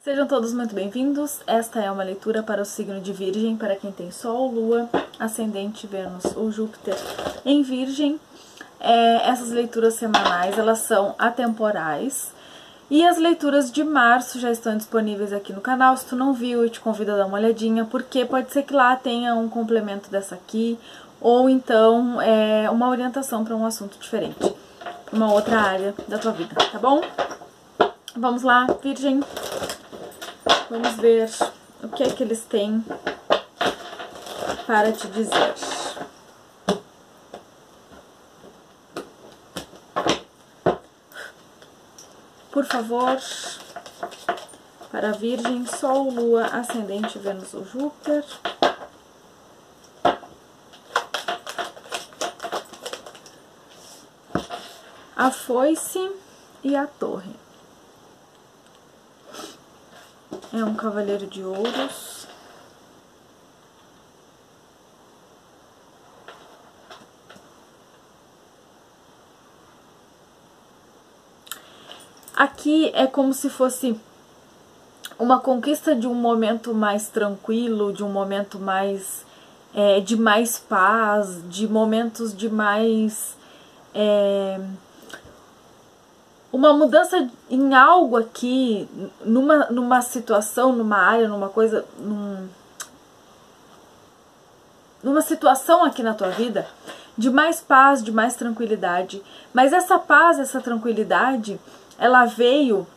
Sejam todos muito bem-vindos. Esta é uma leitura para o signo de Virgem, para quem tem Sol, Lua, Ascendente, Vênus ou Júpiter em Virgem. Essas leituras semanais, elas são atemporais. E as leituras de março já estão disponíveis aqui no canal. Se tu não viu, eu te convido a dar uma olhadinha, porque pode ser que lá tenha um complemento dessa aqui, ou então uma orientação para um assunto diferente, uma outra área da tua vida, tá bom? Vamos lá, Virgem. Vamos ver o que é que eles têm para te dizer. Por favor, para a Virgem, Sol, Lua, Ascendente, Vênus ou Júpiter. A Foice e a Torre. É um cavaleiro de ouros. Aqui é como se fosse uma conquista de um momento mais tranquilo, de um momento mais de mais paz, de momentos de mais uma mudança em algo aqui, numa situação, numa área, numa coisa, numa situação aqui na tua vida, de mais paz, de mais tranquilidade. Mas essa paz, essa tranquilidade, ela veio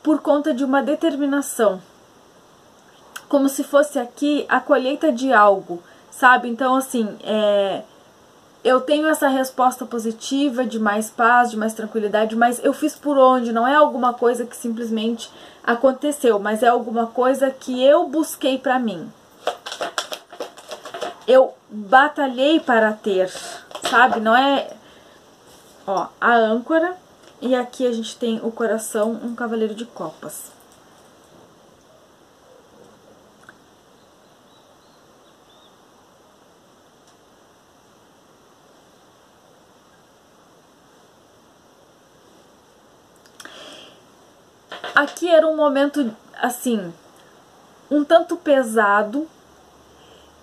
por conta de uma determinação. Como se fosse aqui a colheita de algo, sabe? Então, assim, eu tenho essa resposta positiva de mais paz, de mais tranquilidade, mas eu fiz por onde? Não é alguma coisa que simplesmente aconteceu, mas é alguma coisa que eu busquei pra mim. Eu batalhei para ter, sabe? Não é... Ó, a âncora, e aqui a gente tem o coração, um cavaleiro de copas. Aqui era um momento, assim, um tanto pesado,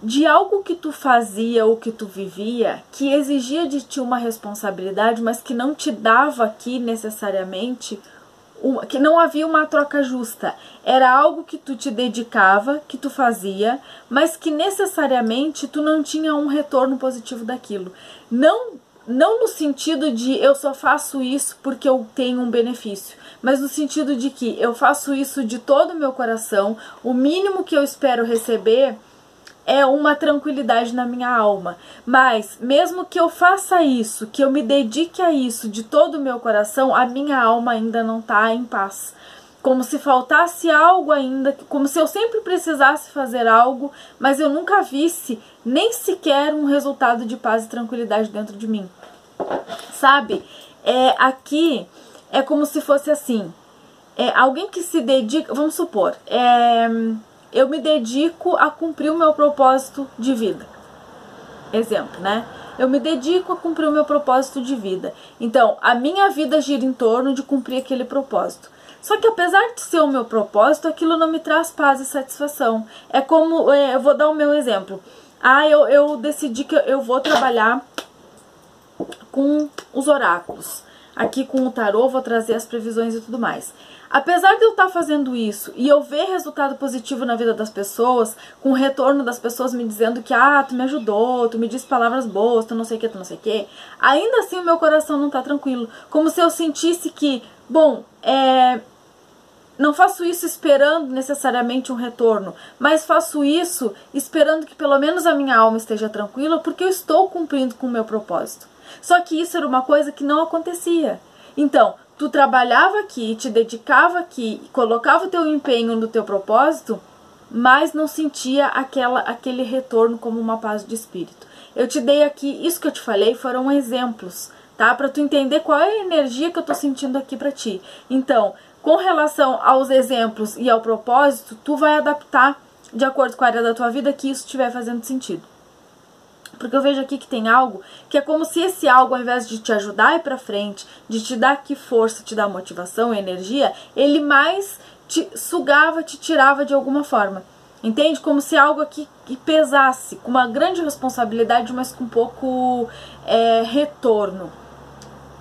de algo que tu fazia ou que tu vivia, que exigia de ti uma responsabilidade, mas que não te dava aqui necessariamente, que não havia uma troca justa. Era algo que tu te dedicava, que tu fazia, mas que necessariamente tu não tinha um retorno positivo daquilo. Não no sentido de eu só faço isso porque eu tenho um benefício, mas no sentido de que eu faço isso de todo o meu coração, o mínimo que eu espero receber é uma tranquilidade na minha alma. Mas mesmo que eu faça isso, que eu me dedique a isso de todo o meu coração, a minha alma ainda não está em paz. Como se faltasse algo ainda, como se eu sempre precisasse fazer algo, mas eu nunca visse nem sequer um resultado de paz e tranquilidade dentro de mim. Sabe? Aqui é como se fosse assim, alguém que se dedica, vamos supor, eu me dedico a cumprir o meu propósito de vida. Exemplo, né? Eu me dedico a cumprir o meu propósito de vida. Então, a minha vida gira em torno de cumprir aquele propósito. Só que apesar de ser o meu propósito, aquilo não me traz paz e satisfação. É como, eu vou dar o meu exemplo. Eu decidi que eu vou trabalhar com os oráculos. Aqui com o tarô, vou trazer as previsões e tudo mais. Apesar de eu estar fazendo isso e eu ver resultado positivo na vida das pessoas, com o retorno das pessoas me dizendo que tu me ajudou, tu me disse palavras boas, tu não sei o que, tu não sei o que, ainda assim o meu coração não está tranquilo. Como se eu sentisse que, bom, não faço isso esperando necessariamente um retorno, mas faço isso esperando que pelo menos a minha alma esteja tranquila, porque eu estou cumprindo com o meu propósito. Só que isso era uma coisa que não acontecia. Então, tu trabalhava aqui, te dedicava aqui, colocava o teu empenho no teu propósito, mas não sentia aquele retorno como uma paz de espírito. Eu te dei aqui, isso que eu te falei foram exemplos, tá? Pra tu entender qual é a energia que eu tô sentindo aqui pra ti. Então, com relação aos exemplos e ao propósito, tu vai adaptar de acordo com a área da tua vida que isso estiver fazendo sentido. Porque eu vejo aqui que tem algo que é como se esse algo, ao invés de te ajudar a ir pra frente, de te dar aqui força, te dar motivação, energia, ele mais te sugava, te tirava de alguma forma. Entende? Como se algo aqui que pesasse, com uma grande responsabilidade, mas com pouco retorno.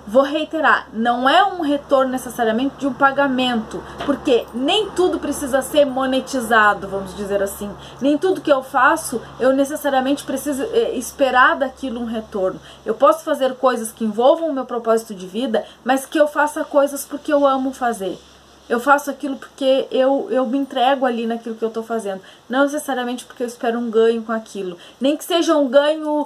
Vou reiterar, não é um retorno necessariamente de um pagamento, porque nem tudo precisa ser monetizado, vamos dizer assim. Nem tudo que eu faço, eu necessariamente preciso esperar daquilo um retorno. Eu posso fazer coisas que envolvam o meu propósito de vida, mas que eu faça coisas porque eu amo fazer. Eu faço aquilo porque eu me entrego ali naquilo que eu tô fazendo. Não necessariamente porque eu espero um ganho com aquilo. Nem que seja um ganho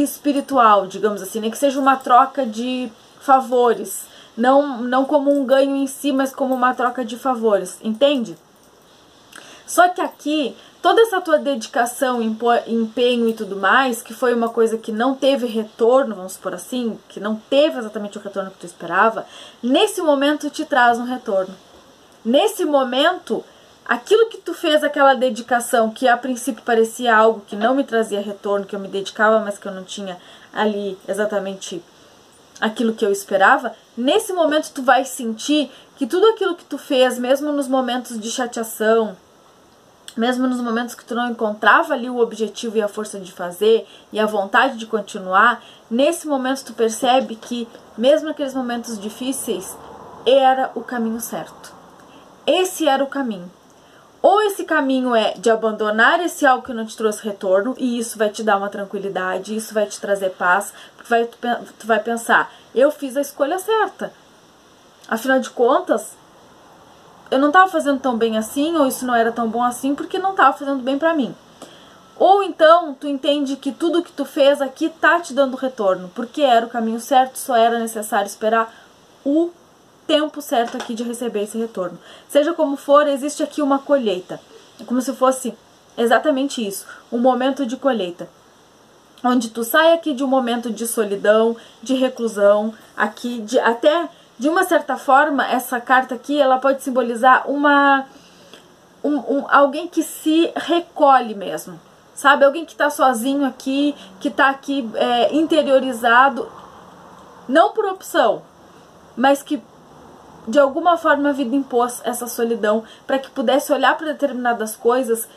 espiritual, digamos assim. Nem que seja uma troca de favores. Não como um ganho em si, mas como uma troca de favores. Entende? Só que aqui, toda essa tua dedicação, empenho e tudo mais, que foi uma coisa que não teve retorno, vamos supor assim, que não teve exatamente o retorno que tu esperava, nesse momento te traz um retorno. Nesse momento, aquilo que tu fez, aquela dedicação, que a princípio parecia algo que não me trazia retorno, que eu me dedicava, mas que eu não tinha ali exatamente aquilo que eu esperava, nesse momento tu vai sentir que tudo aquilo que tu fez, mesmo nos momentos de chateação, mesmo nos momentos que tu não encontrava ali o objetivo e a força de fazer e a vontade de continuar, nesse momento tu percebe que, mesmo naqueles momentos difíceis, era o caminho certo. Esse era o caminho. Ou esse caminho é de abandonar esse algo que não te trouxe retorno, e isso vai te dar uma tranquilidade, isso vai te trazer paz, porque tu vai pensar, eu fiz a escolha certa. Afinal de contas, eu não estava fazendo tão bem assim, ou isso não era tão bom assim, porque não estava fazendo bem pra mim. Ou então, tu entende que tudo que tu fez aqui tá te dando retorno, porque era o caminho certo, só era necessário esperar o tempo certo aqui de receber esse retorno. Seja como for, existe aqui uma colheita. É como se fosse exatamente isso, um momento de colheita. Onde tu sai aqui de um momento de solidão, de reclusão, aqui, até... De uma certa forma, essa carta aqui, ela pode simbolizar alguém que se recolhe mesmo, sabe? Alguém que tá sozinho aqui, que tá aqui interiorizado, não por opção, mas que de alguma forma a vida impôs essa solidão para que pudesse olhar para determinadas coisas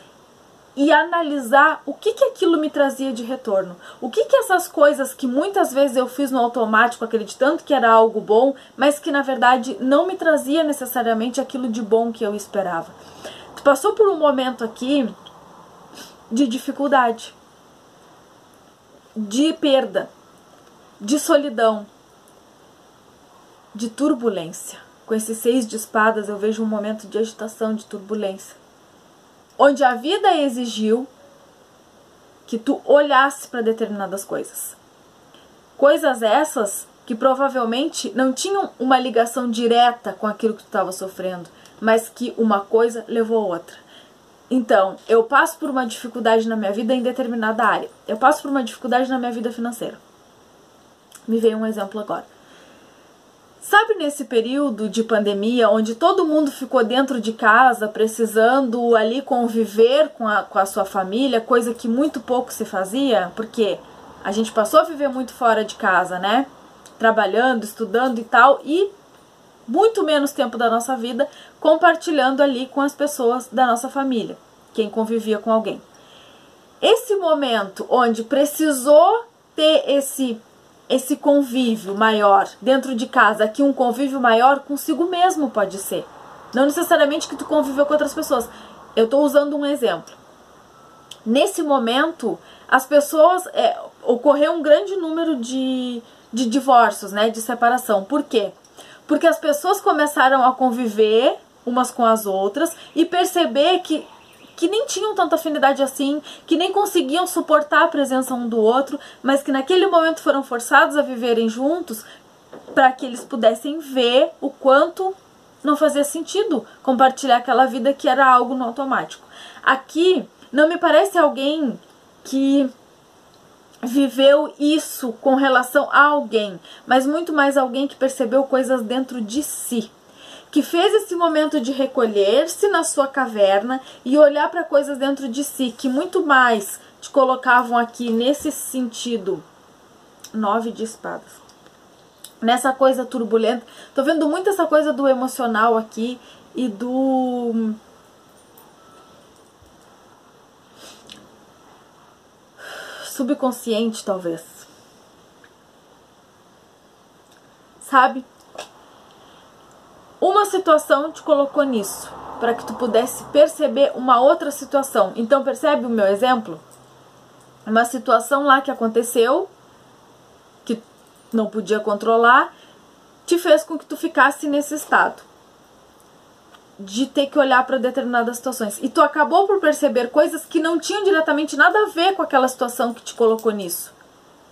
e analisar o que aquilo me trazia de retorno. O que essas coisas que muitas vezes eu fiz no automático, acreditando que era algo bom, mas que na verdade não me trazia necessariamente aquilo de bom que eu esperava. Tu passou por um momento aqui de dificuldade, de perda, de solidão, de turbulência. Com esses 6 de espadas eu vejo um momento de agitação, de turbulência, onde a vida exigiu que tu olhasse para determinadas coisas. Coisas essas que provavelmente não tinham uma ligação direta com aquilo que tu estava sofrendo, mas que uma coisa levou a outra. Então, eu passo por uma dificuldade na minha vida em determinada área. Eu passo por uma dificuldade na minha vida financeira. Me veio um exemplo agora. Sabe, nesse período de pandemia, onde todo mundo ficou dentro de casa, precisando ali conviver com a sua família, coisa que muito pouco se fazia, porque a gente passou a viver muito fora de casa, né? Trabalhando, estudando e tal, e muito menos tempo da nossa vida compartilhando ali com as pessoas da nossa família, quem convivia com alguém. Esse momento onde precisou ter esse convívio maior dentro de casa, aqui um convívio maior consigo mesmo pode ser. Não necessariamente que tu conviveu com outras pessoas. Eu estou usando um exemplo. Nesse momento, as pessoas... ocorreu um grande número de divórcios, né, de separação. Por quê? Porque as pessoas começaram a conviver umas com as outras e perceber que nem tinham tanta afinidade assim, que nem conseguiam suportar a presença um do outro, mas que naquele momento foram forçados a viverem juntos para que eles pudessem ver o quanto não fazia sentido compartilhar aquela vida que era algo no automático. Aqui não me parece alguém que viveu isso com relação a alguém, mas muito mais alguém que percebeu coisas dentro de si, que fez esse momento de recolher-se na sua caverna e olhar para coisas dentro de si, que muito mais te colocavam aqui nesse sentido. 9 de espadas. Nessa coisa turbulenta. Tô vendo muito essa coisa do emocional aqui e do subconsciente, talvez. Sabe? Uma situação te colocou nisso, para que tu pudesse perceber uma outra situação. Então, percebe o meu exemplo? Uma situação lá que aconteceu, que não podia controlar, te fez com que tu ficasse nesse estado de ter que olhar para determinadas situações. E tu acabou por perceber coisas que não tinham diretamente nada a ver com aquela situação que te colocou nisso,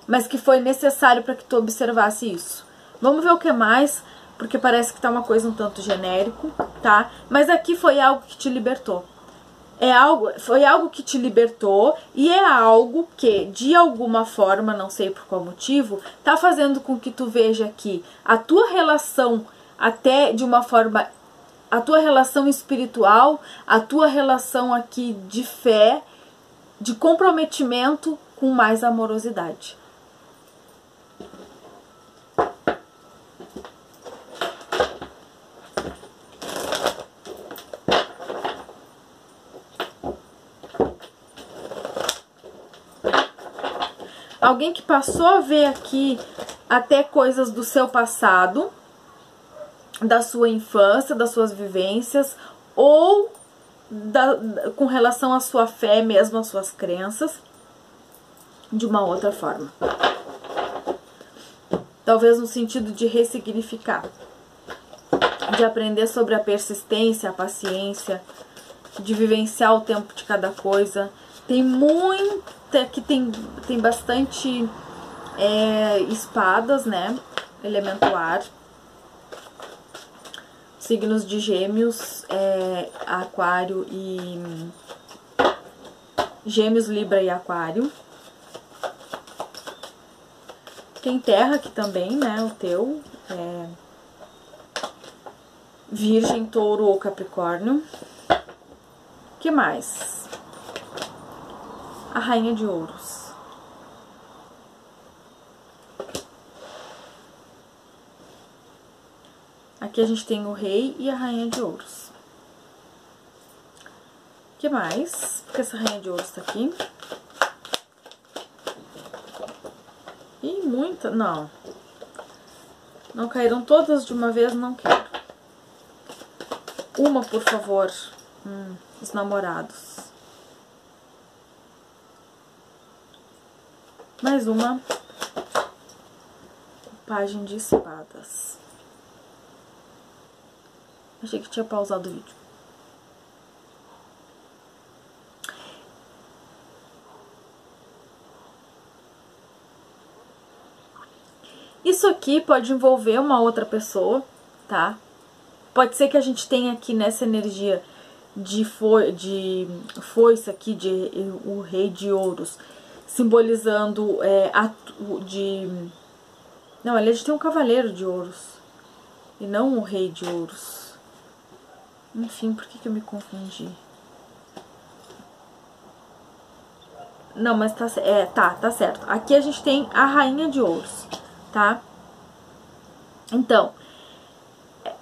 mas que foi necessário para que tu observasse isso. Vamos ver o que mais, porque parece que tá uma coisa um tanto genérico, tá? Mas aqui foi algo que te libertou. Foi algo que te libertou e é algo que, de alguma forma, não sei por qual motivo, tá fazendo com que tu veja aqui a tua relação, até de uma forma, a tua relação espiritual, a tua relação aqui de fé, de comprometimento com mais amorosidade. Alguém que passou a ver aqui até coisas do seu passado, da sua infância, das suas vivências, ou com relação à sua fé mesmo, às suas crenças, de uma outra forma. Talvez no sentido de ressignificar, de aprender sobre a persistência, a paciência, de vivenciar o tempo de cada coisa. Tem muita, aqui tem bastante espadas, né? Elemento ar. Signos de Gêmeos, Aquário e... Gêmeos, Libra e Aquário. Tem terra aqui também, né? O teu. Virgem, Touro ou Capricórnio. Que mais? A Rainha de Ouros. Aqui a gente tem o Rei e a Rainha de Ouros. Que mais? Porque essa Rainha de Ouros tá aqui. Ih, muita? Não. Não caíram todas de uma vez, não quero. Uma, por favor. Os namorados. Mais uma. Pajem de espadas. Achei que tinha pausado o vídeo. Isso aqui pode envolver uma outra pessoa, tá? Pode ser que a gente tenha aqui nessa energia de foice aqui, o Rei de Ouros, simbolizando não, ali a gente tem um Cavaleiro de Ouros e não o Rei de Ouros. Enfim, por que eu me confundi? Não, mas tá certo. Aqui a gente tem a Rainha de Ouros, tá? Então,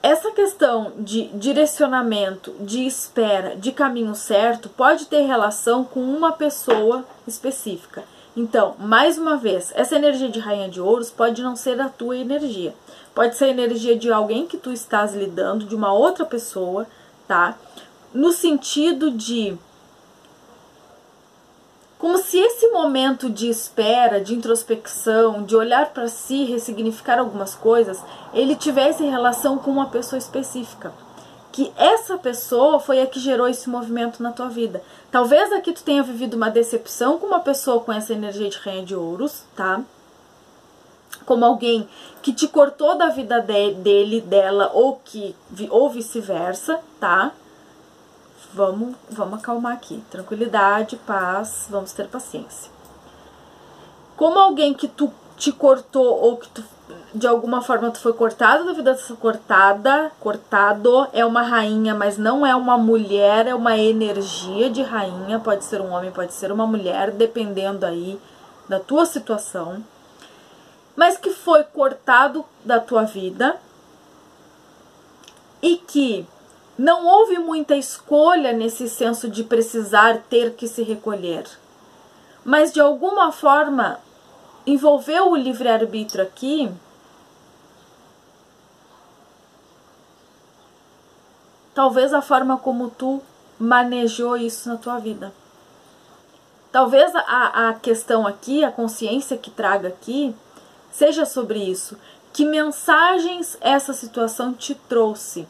essa questão de direcionamento, de espera, de caminho certo, pode ter relação com uma pessoa específica. Então, mais uma vez, essa energia de Rainha de Ouros pode não ser a tua energia. Pode ser a energia de alguém que tu estás lidando, de uma outra pessoa, tá? No sentido de... como se esse momento de espera, de introspecção, de olhar para si, ressignificar algumas coisas, ele tivesse relação com uma pessoa específica. Que essa pessoa foi a que gerou esse movimento na tua vida. Talvez aqui tu tenha vivido uma decepção com uma pessoa com essa energia de Rainha de Ouros, tá? Como alguém que te cortou da vida dele, dela, ou vice-versa, tá? Vamos acalmar aqui. Tranquilidade, paz, vamos ter paciência. Como alguém que tu te cortou ou que tu de alguma forma tu foi cortado da vida, cortado, é uma rainha, mas não é uma mulher, é uma energia de rainha, pode ser um homem, pode ser uma mulher, dependendo aí da tua situação, mas que foi cortado da tua vida e que não houve muita escolha nesse senso de precisar ter que se recolher, mas de alguma forma envolveu o livre-arbítrio aqui, talvez a forma como tu manejou isso na tua vida. Talvez a questão aqui, a consciência que traga aqui, seja sobre isso. Que mensagens essa situação te trouxe?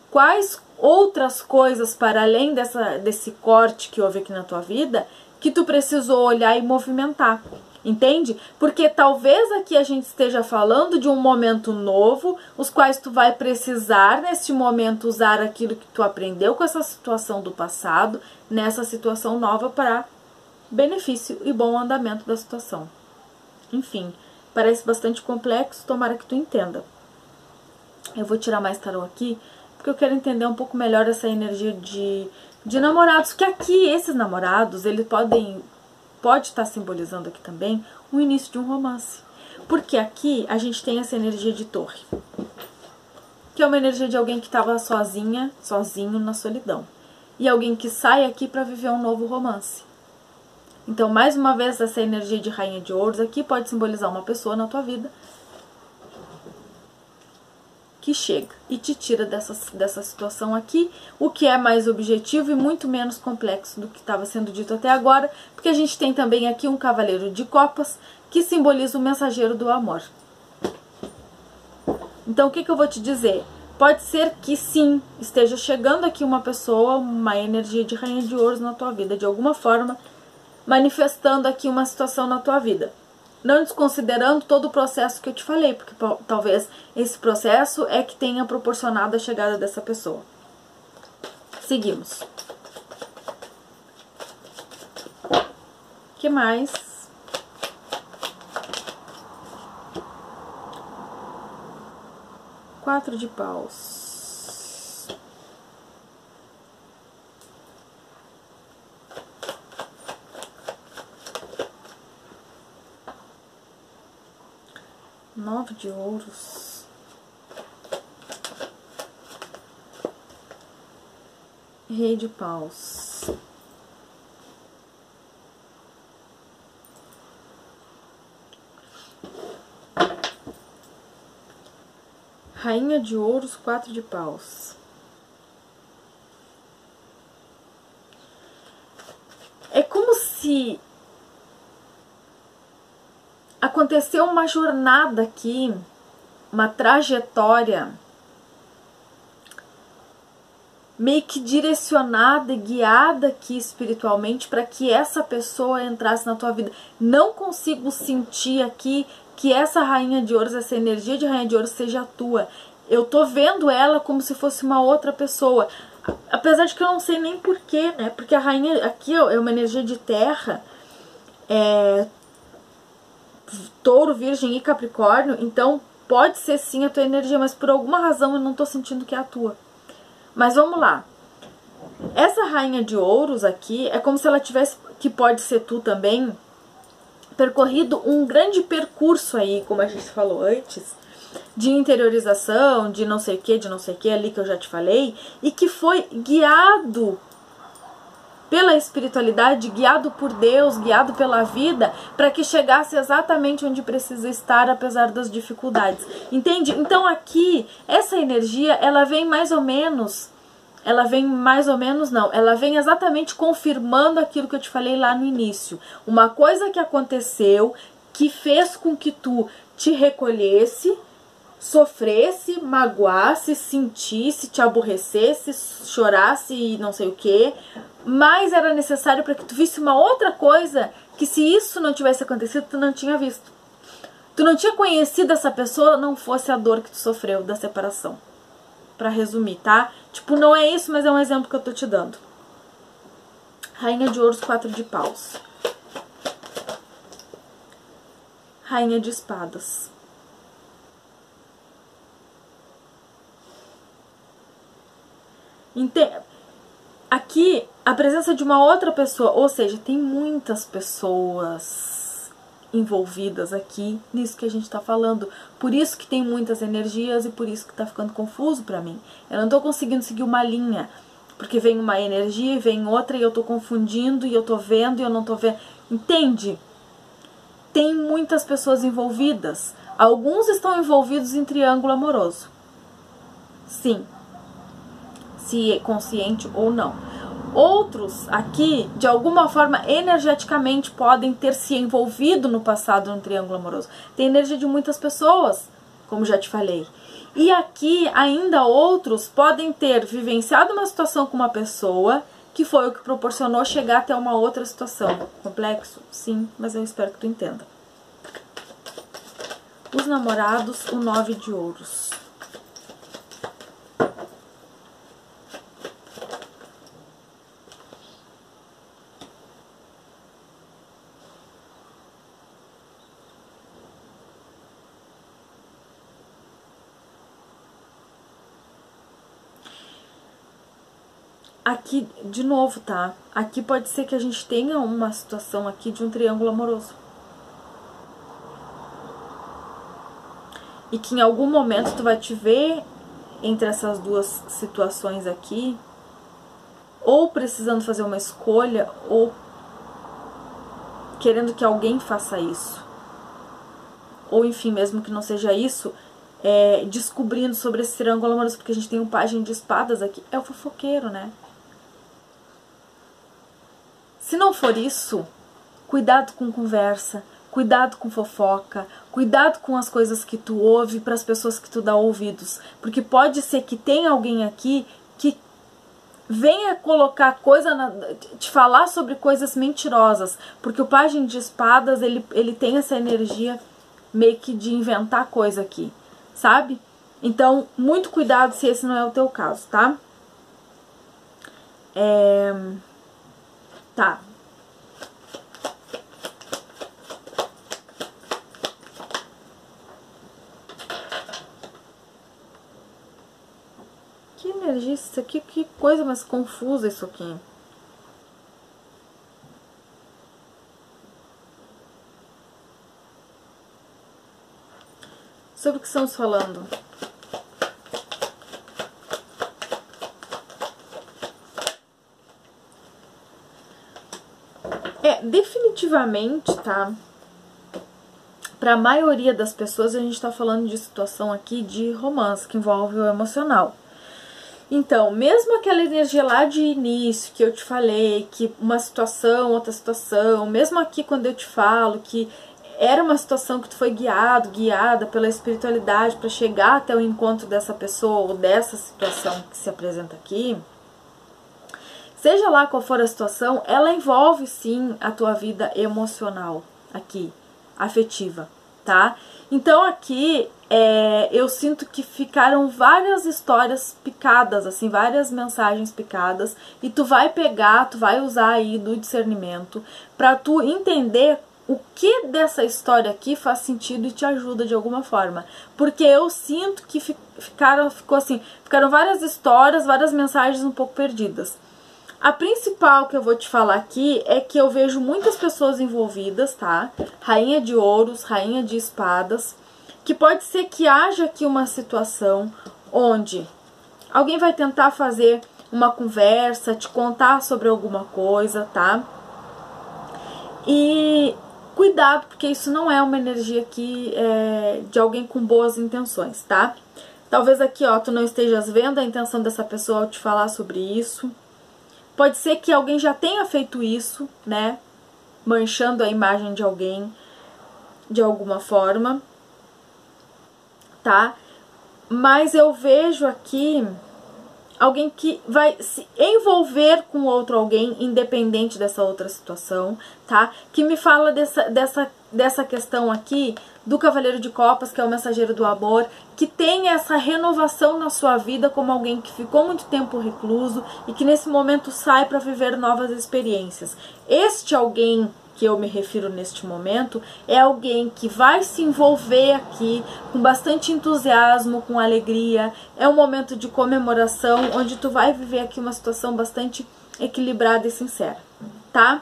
Quais outras coisas, para além desse corte que houve aqui na tua vida, que tu precisou olhar e movimentar? Entende? Porque talvez aqui a gente esteja falando de um momento novo, os quais tu vai precisar neste momento usar aquilo que tu aprendeu com essa situação do passado, nessa situação nova para benefício e bom andamento da situação. Enfim, parece bastante complexo, tomara que tu entenda. Eu vou tirar mais tarô aqui, porque eu quero entender um pouco melhor essa energia de namorados, que aqui esses namorados, eles pode estar simbolizando aqui também o início de um romance. Porque aqui a gente tem essa energia de torre, que é uma energia de alguém que estava sozinho na solidão. E alguém que sai aqui para viver um novo romance. Então, mais uma vez, essa energia de rainha de ouros aqui pode simbolizar uma pessoa na tua vida que chega e te tira dessa situação aqui, o que é mais objetivo e muito menos complexo do que estava sendo dito até agora, porque a gente tem também aqui um cavaleiro de copas que simboliza o mensageiro do amor. Então, o que eu vou te dizer? Pode ser que sim, esteja chegando aqui uma pessoa, uma energia de rainha de ouros na tua vida, de alguma forma, manifestando aqui uma situação na tua vida. Não desconsiderando todo o processo que eu te falei, porque talvez esse processo é que tenha proporcionado a chegada dessa pessoa. Seguimos. O que mais? Quatro de paus. Nove de ouros. Rei de paus. Rainha de ouros, quatro de paus. É como se aconteceu uma jornada aqui, uma trajetória meio que direcionada e guiada aqui espiritualmente para que essa pessoa entrasse na tua vida. Não consigo sentir aqui que essa rainha de ouros, essa energia de rainha de ouros seja tua. Eu tô vendo ela como se fosse uma outra pessoa. Apesar de que eu não sei nem porquê, né? Porque a rainha aqui é uma energia de terra, Touro, Virgem e Capricórnio, então pode ser sim a tua energia, mas por alguma razão eu não tô sentindo que é a tua. Mas vamos lá. Essa rainha de ouros aqui é como se ela tivesse, que pode ser tu também, percorrido um grande percurso aí, como a gente falou antes, de interiorização, de não sei o que ali que eu já te falei, e que foi guiado pela espiritualidade, guiado por Deus, guiado pela vida, para que chegasse exatamente onde precisa estar, apesar das dificuldades. Entende? Então aqui, essa energia, ela vem mais ou menos não, ela vem exatamente confirmando aquilo que eu te falei lá no início. Uma coisa que aconteceu, que fez com que tu te recolhesse, sofresse, magoasse, sentisse, te aborrecesse, chorasse e não sei o que, mas era necessário para que tu visse uma outra coisa que, se isso não tivesse acontecido, tu não tinha visto. Tu não tinha conhecido essa pessoa, não fosse a dor que tu sofreu da separação. Pra resumir, tá? Tipo, não é isso, mas é um exemplo que eu tô te dando. Rainha de ouros, quatro de paus. Rainha de espadas. Aqui, a presença de uma outra pessoa, ou seja, tem muitas pessoas envolvidas aqui nisso que a gente tá falando. Por isso que tem muitas energias e por isso que tá ficando confuso pra mim. Eu não tô conseguindo seguir uma linha, porque vem uma energia e vem outra e eu tô confundindo e eu tô vendo e eu não tô vendo. Entende? Tem muitas pessoas envolvidas. Alguns estão envolvidos em triângulo amoroso. Sim. Se é consciente ou não. Outros aqui, de alguma forma, energeticamente, podem ter se envolvido no passado no triângulo amoroso. Tem energia de muitas pessoas, como já te falei. E aqui, ainda outros podem ter vivenciado uma situação com uma pessoa que foi o que proporcionou chegar até uma outra situação. Complexo? Sim, mas eu espero que tu entenda. Os namorados, o 9 de ouros. Aqui, de novo, tá? Aqui pode ser que a gente tenha uma situação aqui de um triângulo amoroso. E que em algum momento tu vai te ver entre essas duas situações aqui, ou precisando fazer uma escolha, ou querendo que alguém faça isso. Ou enfim, mesmo que não seja isso, descobrindo sobre esse triângulo amoroso, porque a gente tem um pajem de espadas aqui. É o fofoqueiro, né? Se não for isso, cuidado com conversa, cuidado com fofoca, cuidado com as coisas que tu ouve para as pessoas que tu dá ouvidos. Porque pode ser que tenha alguém aqui que venha colocar te falar sobre coisas mentirosas. Porque o pajem de espadas, ele tem essa energia meio que de inventar coisa aqui, sabe? Então, muito cuidado se esse não é o teu caso, tá? Tá. Que energia isso aqui? Que coisa mais confusa isso aqui. Sobre o que estamos falando? Definitivamente, tá? Para a maioria das pessoas, a gente tá falando de situação aqui de romance, que envolve o emocional. Então, mesmo aquela energia lá de início que eu te falei, que uma situação, outra situação, mesmo aqui quando eu te falo que era uma situação que tu foi guiada pela espiritualidade para chegar até o encontro dessa pessoa ou dessa situação que se apresenta aqui, seja lá qual for a situação, ela envolve sim a tua vida emocional aqui, afetiva, tá? Então aqui eu sinto que ficaram várias histórias picadas, assim, várias mensagens picadas, e tu vai pegar, tu vai usar aí do discernimento pra tu entender o que dessa história aqui faz sentido e te ajuda de alguma forma. Porque eu sinto que ficaram várias histórias, várias mensagens um pouco perdidas. A principal que eu vou te falar aqui é que eu vejo muitas pessoas envolvidas, tá? Rainha de ouros, rainha de espadas, que pode ser que haja aqui uma situação onde alguém vai tentar fazer uma conversa, te contar sobre alguma coisa, tá? E cuidado, porque isso não é uma energia aqui de alguém com boas intenções, tá? Talvez aqui, ó, tu não estejas vendo a intenção dessa pessoa ao te falar sobre isso. Pode ser que alguém já tenha feito isso, né? Manchando a imagem de alguém de alguma forma, tá? Mas eu vejo aqui alguém que vai se envolver com outro alguém, independente dessa outra situação, tá? Que me fala dessa questão aqui do Cavaleiro de Copas, que é o mensageiro do amor, que tem essa renovação na sua vida como alguém que ficou muito tempo recluso e que nesse momento sai para viver novas experiências. Este alguém que eu me refiro neste momento é alguém que vai se envolver aqui com bastante entusiasmo, com alegria. É um momento de comemoração onde tu vai viver aqui uma situação bastante equilibrada e sincera, tá?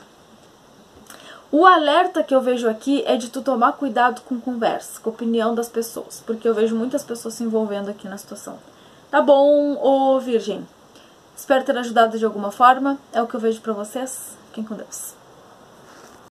O alerta que eu vejo aqui é de tu tomar cuidado com conversa, com a opinião das pessoas, porque eu vejo muitas pessoas se envolvendo aqui na situação. Tá bom, ô Virgem? Espero ter ajudado de alguma forma. É o que eu vejo pra vocês. Fiquem com Deus.